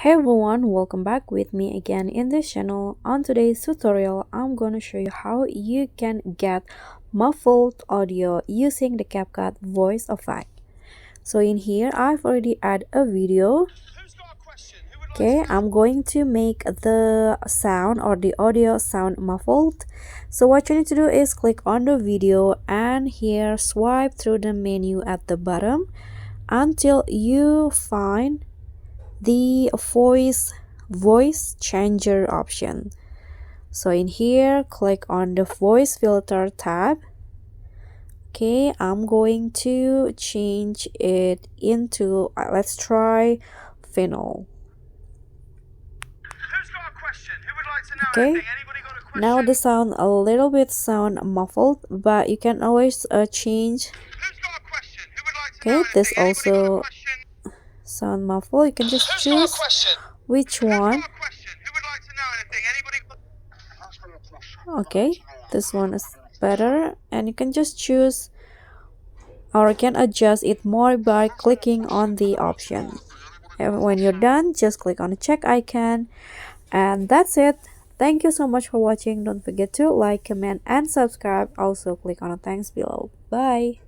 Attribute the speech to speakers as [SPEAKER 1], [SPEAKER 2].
[SPEAKER 1] Hey everyone, welcome back with me again in this channel. On today's tutorial, I'm gonna show you how you can get muffled audio using the CapCut voice effect. So in here, I've already added a video. Okay, I'm going to make the sound or the audio sound muffled. So what you need to do is click on the video and here swipe through the menu at the bottom until you find the voice changer option. So in here, click on the voice filter tab. Okay, I'm going to change it into let's try phenol. Okay, now the sound a little bit sound muffled, but you can always change. Okay, this also sound muffled. You can just choose which one. Okay, this one is better, and you can just choose or you can adjust it more by clicking on the option. And when you're done, just click on the check icon, and that's it. Thank you so much for watching. Don't forget to like, comment, and subscribe. Also click on the thanks below. Bye.